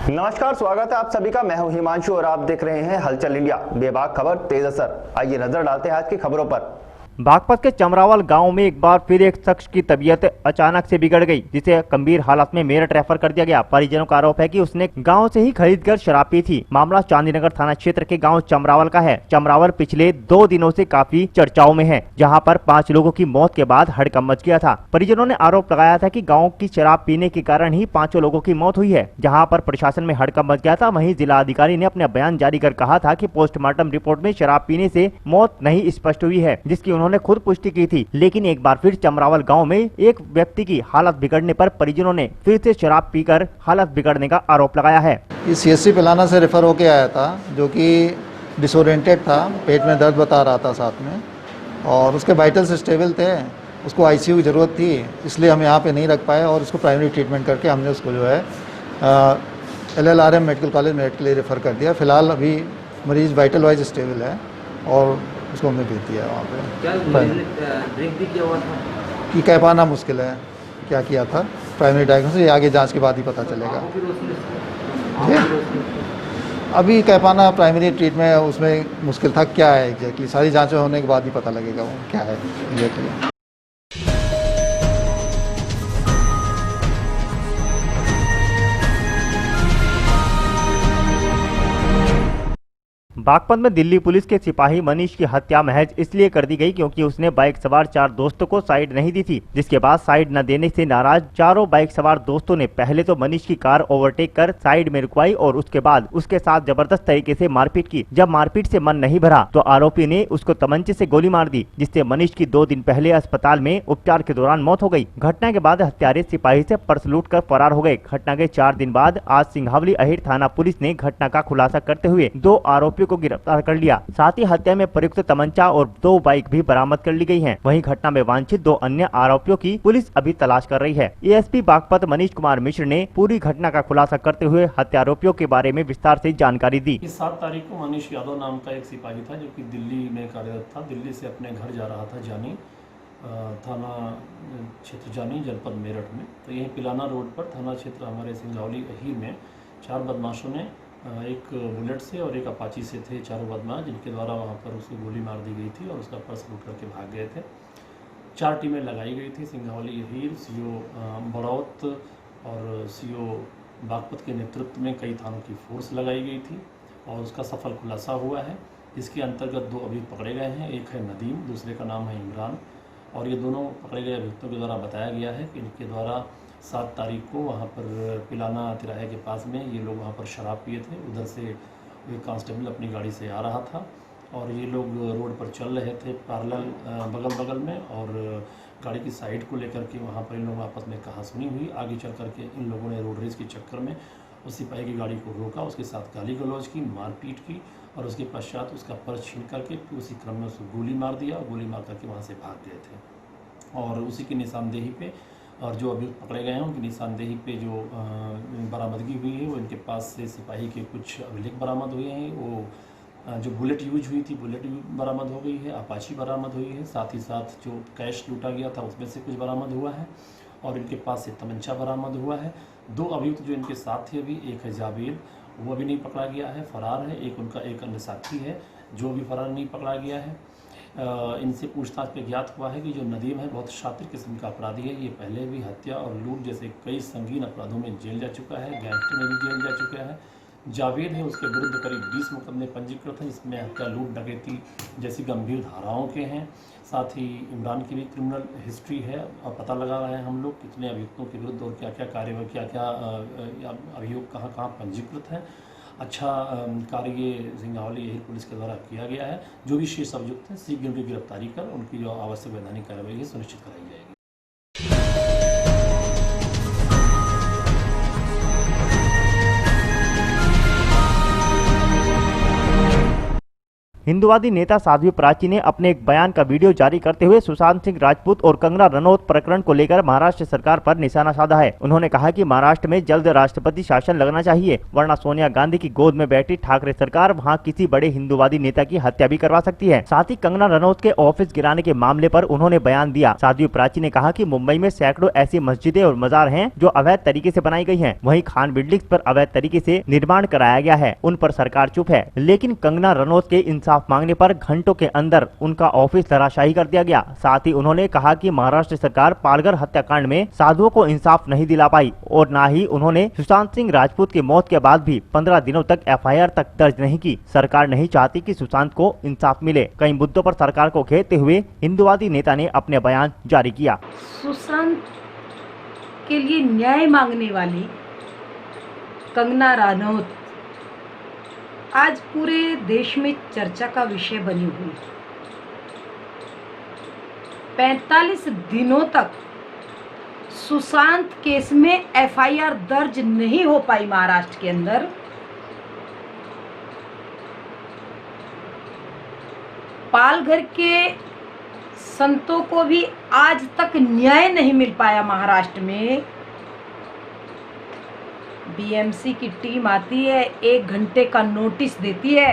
नमस्कार, स्वागत है आप सभी का। मैं हूं हिमांशु और आप देख रहे हैं हलचल इंडिया। बेबाक खबर तेज असर। आइए नजर डालते हैं आज की खबरों पर। बागपत के चमरावल गांव में एक बार फिर एक शख्स की तबीयत अचानक से बिगड़ गई, जिसे गंभीर हालत में मेरठ रेफर कर दिया गया। परिजनों का आरोप है कि उसने गांव से ही खरीदकर शराब पी थी। मामला चांदीनगर थाना क्षेत्र के गांव चमरावल का है। चमरावल पिछले 2 दिनों से काफी चर्चाओं में है, जहां पर 5 लोगों की मौत के बाद हड़कंप मच गया था। परिजनों ने आरोप लगाया था कि गाँव की शराब पीने के कारण ही 5 लोगों की मौत हुई है, जहाँ पर प्रशासन में हड़कंप मच गया था। वहीं जिला अधिकारी ने अपना बयान जारी कर कहा था कि पोस्टमार्टम रिपोर्ट में शराब पीने से मौत नहीं स्पष्ट हुई है, जिसकी उन्होंने खुद पुष्टि की थी। लेकिन एक बार फिर चमरावल गांव में एक व्यक्ति की हालत बिगड़ने पर परिजनों ने फिर से शराब पीकर हालत बिगड़ने का आरोप लगाया है। इस सीएससी पिलाना से रेफर होके आया था, जो कि डिसोरिएंटेड था, पेट में दर्द बता रहा था साथ में, और उसके वाइटल्स स्टेबल थे। उसको आईसीयू की ज़रूरत थी, इसलिए हम यहाँ पे नहीं रख पाए और उसको प्राइमरी ट्रीटमेंट करके हमने उसको जो है LLRM मेडिकल कॉलेज मेरठ के लिए रेफ़र कर दिया। फिलहाल अभी मरीज़ वाइटल वाइज स्टेबल है और उसको हमने भेज दिया वहाँ पे। क्या ड्रिंक भी किया हुआ था कि कह पाना मुश्किल है क्या किया था। प्राइमरी डायग्नोसिस ये आगे जांच के बाद ही पता चलेगा। अभी कह पाना प्राइमरी ट्रीटमेंट उसमें मुश्किल था, क्या है एग्जैक्टली सारी जांचें होने के बाद ही पता लगेगा वो क्या है एग्जैक्टली। बागपत में दिल्ली पुलिस के सिपाही मनीष की हत्या महज इसलिए कर दी गई क्योंकि उसने बाइक सवार 4 दोस्तों को साइड नहीं दी थी, जिसके बाद साइड न देने से नाराज चारों बाइक सवार दोस्तों ने पहले तो मनीष की कार ओवरटेक कर साइड में रुकवाई और उसके बाद उसके साथ जबरदस्त तरीके से मारपीट की। जब मारपीट से मन नहीं भरा तो आरोपी ने उसको तमंचे से गोली मार दी, जिससे मनीष की 2 दिन पहले अस्पताल में उपचार के दौरान मौत हो गई। घटना के बाद हत्यारे सिपाही से पर्स लूट कर फरार हो गए। घटना के 4 दिन बाद आज सिंघावली अहिर थाना पुलिस ने घटना का खुलासा करते हुए 2 आरोपियों को गिरफ्तार कर लिया। साथ ही हत्या में प्रयुक्त तमंचा और 2 बाइक भी बरामद कर ली गई हैं। वहीं घटना में वांछित 2 अन्य आरोपियों की पुलिस अभी तलाश कर रही है। एएसपी बागपत मनीष कुमार मिश्र ने पूरी घटना का खुलासा करते हुए हत्यारोपियों के बारे में विस्तार से जानकारी दी। 7 तारीख को मनीष यादव नाम का एक सिपाही था, जो कि दिल्ली में कार्यरत था। दिल्ली से अपने घर जा रहा था जानी, थाना क्षेत्र जानी, जनपद मेरठ में। तो यहीं पिलाना रोड पर थाना क्षेत्र हमारे सिंघावली अहीर में 4 बदमाशों ने एक बुलेट से और एक अपाची से थे 4 बदमाश, जिनके द्वारा वहाँ पर उसको गोली मार दी गई थी और उसका पर्स लूट करके भाग गए थे। 4 टीमें लगाई गई थी। सिंघावली अहीर, सीओ बड़ौत और सीओ बागपत के नेतृत्व में कई थानों की फोर्स लगाई गई थी और उसका सफल खुलासा हुआ है। इसके अंतर्गत 2 अभियुक्त पकड़े गए हैं। एक है नदीम, दूसरे का नाम है इमरान। और ये दोनों पकड़े गए अभियुक्तों के द्वारा बताया गया है कि इनके द्वारा 7 तारीख को वहाँ पर पिलाना तिराहे के पास में ये लोग वहाँ पर शराब पिए थे। उधर से एक कांस्टेबल अपनी गाड़ी से आ रहा था और ये लोग रोड पर चल रहे थे पैरेलल बगल में, और गाड़ी की साइड को लेकर के वहाँ पर इन लोगों आपस में कहासुनी हुई। आगे चल करके इन लोगों ने रोड रेस के चक्कर में उस सिपाही की गाड़ी को रोका, उसके साथ गाली गलौज की, मारपीट की और उसके पश्चात उसका पर्स छीन करके उसी क्रम में उसको गोली मार दिया और गोली मार करके वहाँ से भाग गए थे। और उसी की निशानदेही पे और जो अभियुक्त पकड़े गए हैं उनकी निशानदेही पे जो बरामदगी हुई है, वो इनके पास से सिपाही के कुछ अभिलेख बरामद हुए हैं। वो जो बुलेट यूज हुई थी, बुलेट बरामद हो गई है, अपाची बरामद हुई है। साथ ही साथ जो कैश लूटा गया था उसमें से कुछ बरामद हुआ है और इनके पास से तमंचा बरामद हुआ है। 2 अभियुक्त जो इनके साथ थे अभी, एक है जावेद, वो अभी नहीं पकड़ा गया है, फरार है। एक उनका एक अन्य साथी है जो भी फरार नहीं पकड़ा गया है। इनसे पूछताछ पे ज्ञात हुआ है कि जो नदीम है बहुत शातिर किस्म का अपराधी है। ये पहले भी हत्या और लूट जैसे कई संगीन अपराधों में जेल जा चुका है, गैंगस्टर में भी जेल जा चुका है। जावेद है, उसके विरुद्ध करीब 20 मुकदमे पंजीकृत हैं, जिसमें हत्या, लूट, डकैती जैसी गंभीर धाराओं के हैं। साथ ही इमरान की भी क्रिमिनल हिस्ट्री है और पता लगा रहे हैं हम लोग कितने अभियुक्तों के विरुद्ध और क्या क्या कार्यवाही, क्या क्या अभियुक्त कहाँ कहाँ पंजीकृत हैं। अच्छा कार्य ये सिंघावली अहीर पुलिस के द्वारा किया गया है। जो भी शेष अभियुक्त हैं शीघ्र उनकी गिरफ्तारी कर उनकी जो आवश्यक वैधानिक कार्रवाई है सुनिश्चित कराई जाएगी। हिंदुवादी नेता साध्वी प्राची ने अपने एक बयान का वीडियो जारी करते हुए सुशांत सिंह राजपूत और कंगना रनौत प्रकरण को लेकर महाराष्ट्र सरकार पर निशाना साधा है। उन्होंने कहा कि महाराष्ट्र में जल्द राष्ट्रपति शासन लगना चाहिए, वरना सोनिया गांधी की गोद में बैठी ठाकरे सरकार वहां किसी बड़े हिंदुवादी नेता की हत्या भी करवा सकती है। साथ ही कंगना रनौत के ऑफिस गिराने के मामले पर उन्होंने बयान दिया। साध्वी प्राची ने कहा कि मुंबई में सैकड़ों ऐसी मस्जिदें और मजार हैं जो अवैध तरीके से बनाई गई हैं। वहीं खान बिल्डिंग्स पर अवैध तरीके से निर्माण कराया गया है, उन पर सरकार चुप है। लेकिन कंगना रनौत के इंसाफ मांगने पर घंटों के अंदर उनका ऑफिस धराशायी कर दिया गया। साथ ही उन्होंने कहा कि महाराष्ट्र सरकार पालघर हत्याकांड में साधुओं को इंसाफ नहीं दिला पाई और न ही उन्होंने सुशांत सिंह राजपूत की मौत के बाद भी 15 दिनों तक एफआईआर तक दर्ज नहीं की। सरकार नहीं चाहती कि सुशांत को इंसाफ मिले। कई मुद्दों पर सरकार को घेरते हुए हिंदुवादी नेता ने अपने बयान जारी किया। सुशांत के लिए न्याय मांगने वाली कंगना रनौत आज पूरे देश में चर्चा का विषय बनी हुई। 45 दिनों तक सुशांत केस में एफआईआर दर्ज नहीं हो पाई महाराष्ट्र के अंदर। पालघर के संतों को भी आज तक न्याय नहीं मिल पाया महाराष्ट्र में। बीएमसी की टीम आती है, 1 घंटे का नोटिस देती है,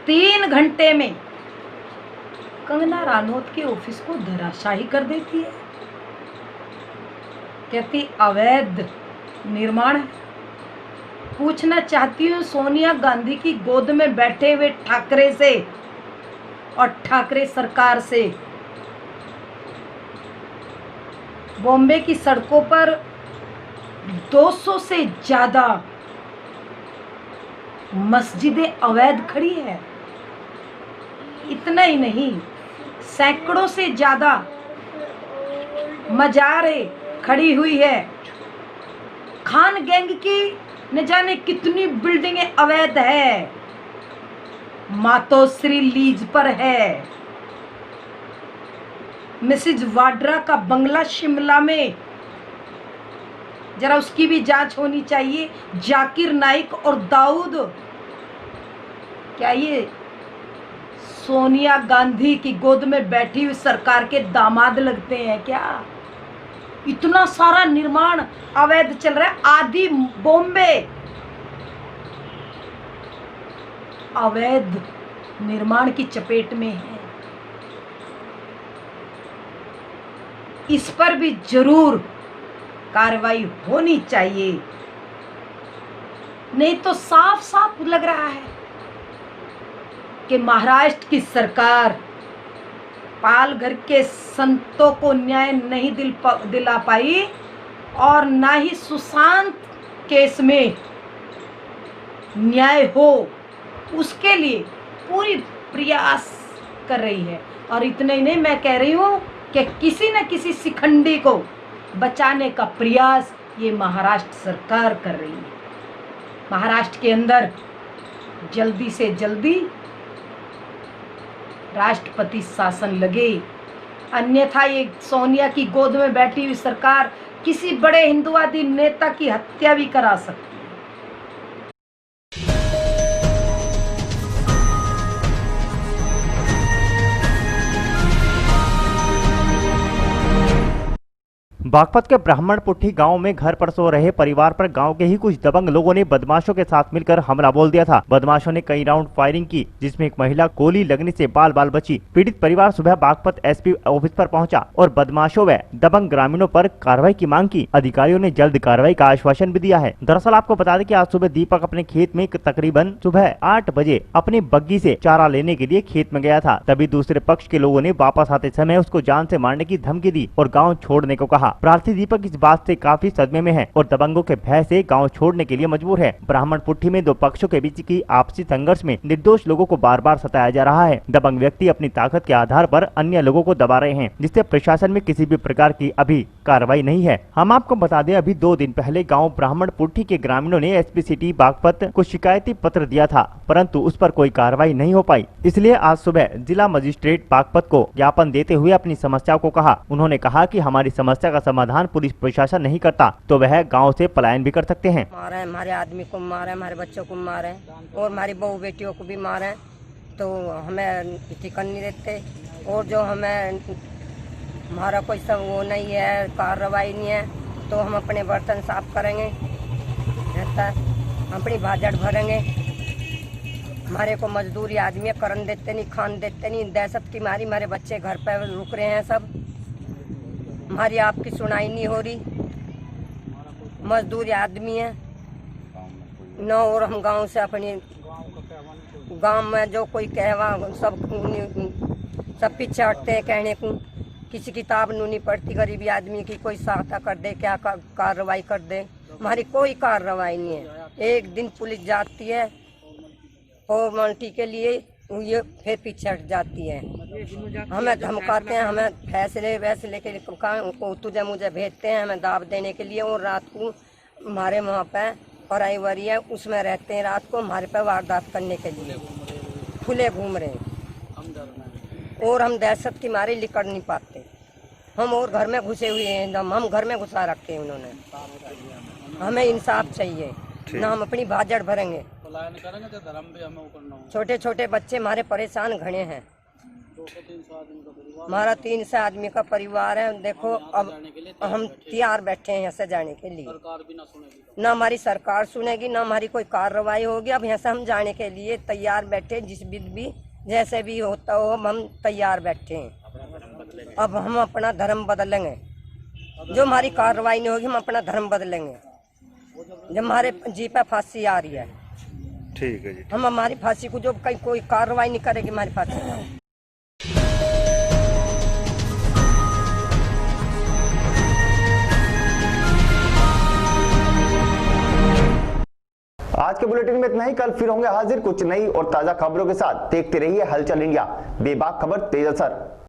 3 घंटे में कंगना रनौत के ऑफिस को धराशायी कर देती है। कहती अवैध निर्माण है। पूछना चाहती हूँ सोनिया गांधी की गोद में बैठे हुए ठाकरे से और ठाकरे सरकार से, बॉम्बे की सड़कों पर 200 से ज्यादा मस्जिदें अवैध खड़ी है। इतना ही नहीं, सैकड़ों से ज्यादा मजारें खड़ी हुई है। खान गैंग की न जाने कितनी बिल्डिंगें अवैध है, मातोश्री लीज पर है। मिसेज वाड्रा का बंगला शिमला में, जरा उसकी भी जांच होनी चाहिए। जाकिर नाइक और दाऊद, क्या ये सोनिया गांधी की गोद में बैठी हुई सरकार के दामाद लगते हैं क्या? इतना सारा निर्माण अवैध चल रहा है। आदि बॉम्बे अवैध निर्माण की चपेट में है। इस पर भी जरूर कार्रवाई होनी चाहिए, नहीं तो साफ साफ लग रहा है कि महाराष्ट्र की सरकार पालघर के संतों को न्याय नहीं दिला पाई और ना ही सुशांत केस में न्याय हो, उसके लिए पूरी प्रयास कर रही है। और इतना ही नहीं, मैं कह रही हूँ कि किसी न किसी शिखंडी को बचाने का प्रयास ये महाराष्ट्र सरकार कर रही है। महाराष्ट्र के अंदर जल्दी से जल्दी राष्ट्रपति शासन लगे, अन्यथा ये सोनिया की गोद में बैठी हुई सरकार किसी बड़े हिंदुवादी नेता की हत्या भी करा सकती है। बागपत के ब्राह्मणपुट्ठी गांव में घर पर सो रहे परिवार पर गांव के ही कुछ दबंग लोगों ने बदमाशों के साथ मिलकर हमला बोल दिया था। बदमाशों ने कई राउंड फायरिंग की, जिसमें एक महिला गोली लगने से बाल बाल बची। पीड़ित परिवार सुबह बागपत एसपी ऑफिस पर पहुंचा और बदमाशों व दबंग ग्रामीणों पर कार्रवाई की मांग की। अधिकारियों ने जल्द कार्रवाई का आश्वासन भी दिया है। दरअसल आपको बता दें कि आज सुबह दीपक अपने खेत में तकरीबन सुबह 8 बजे अपनी बग्गी से चारा लेने के लिए खेत में गया था। तभी दूसरे पक्ष के लोगों ने वापस आते समय उसको जान से मारने की धमकी दी और गाँव छोड़ने को कहा। प्रार्थी दीपक इस बात से काफी सदमे में है और दबंगों के भय से गांव छोड़ने के लिए मजबूर है। ब्राह्मणपुट्ठी में दो पक्षों के बीच की आपसी संघर्ष में निर्दोष लोगों को बार बार सताया जा रहा है। दबंग व्यक्ति अपनी ताकत के आधार पर अन्य लोगों को दबा रहे हैं, जिससे प्रशासन में किसी भी प्रकार की अभी कार्रवाई नहीं है। हम आपको बता दें, अभी 2 दिन पहले गाँव ब्राह्मणपुट्ठी के ग्रामीणों ने एसपी सिटी बागपत को शिकायती पत्र दिया था, परंतु उस पर कोई कार्रवाई नहीं हो पाई। इसलिए आज सुबह जिला मजिस्ट्रेट बागपत को ज्ञापन देते हुए अपनी समस्या को कहा। उन्होंने कहा कि हमारी समस्या का समाधान पुलिस प्रशासन नहीं करता तो वह गाँव से पलायन भी कर सकते हैं। मारा है, हमारे आदमी को मारा है, हमारे बच्चों को मारा है और हमारी बहू बेटियों को भी मारा है, तो हमें ठिकान नहीं देते। और जो हमें हमारा कोई सब वो नहीं है, कार्रवाई नहीं है, तो हम अपने बर्तन साफ करेंगे, रहता है अपनी भाजड़ भरेंगे। हमारे को मजदूरी आदमी करन देते नहीं, खान देते नहीं, दहशत की मारी हमारे बच्चे घर पर रुक रहे हैं सब, हमारी आपकी सुनाई नहीं हो रही। मजदूरी आदमी है न, और हम गांव से अपनी गांव में जो कोई कहवा सब पीछे हटते हैं कहने को, किसी किताब नू नहीं पढ़ती, गरीबी आदमी की कोई सहायता कर दे, क्या कार्रवाई कर दे, हमारी कोई कार्रवाई नहीं है। एक दिन पुलिस जाती है फॉर्मेलिटी के लिए, ये फिर पीछे हट जाती है, हमें धमकाते हैं, हमें फैसले के लिए तुझे मुझे भेजते हैं, हमें दाव देने के लिए। और रात को हमारे वहाँ पे और आईवरी है उसमें रहते हैं, रात को हमारे पे वारदात करने के लिए खुले घूम रहे हैं और हम दहशत की मारे निकल नहीं पाते। हम और घर में घुसे हुए हैं, हम घर में घुसा रखे हैं उन्होंने। हमें इंसाफ चाहिए, ना हम अपनी भाजड़ भरेंगे। छोटे छोटे बच्चे हमारे परेशान घने हैं, हमारा 300 आदमी का परिवार है। देखो अब हम तैयार बैठे हैं यहाँ से जाने के लिए, ना हमारी सरकार सुनेगी, ना हमारी कोई कार्रवाई होगी। अब यहाँ से हम जाने के लिए तैयार बैठे, जिस विध भी जैसे भी होता हो हम तैयार बैठे हैं। अब हम अपना धर्म बदलेंगे, जो हमारी कार्रवाई नहीं होगी हम अपना धर्म बदलेंगे। जब हमारे जी पे फांसी आ रही है, ठीक है जी, हम हमारी फांसी को जो कोई कार्रवाई नहीं करेगी हमारी फांसी। आज के बुलेटिन में इतना ही। कल फिर होंगे हाजिर कुछ नई और ताजा खबरों के साथ। देखते रहिए हलचल इंडिया, बेबाक खबर तेज असर।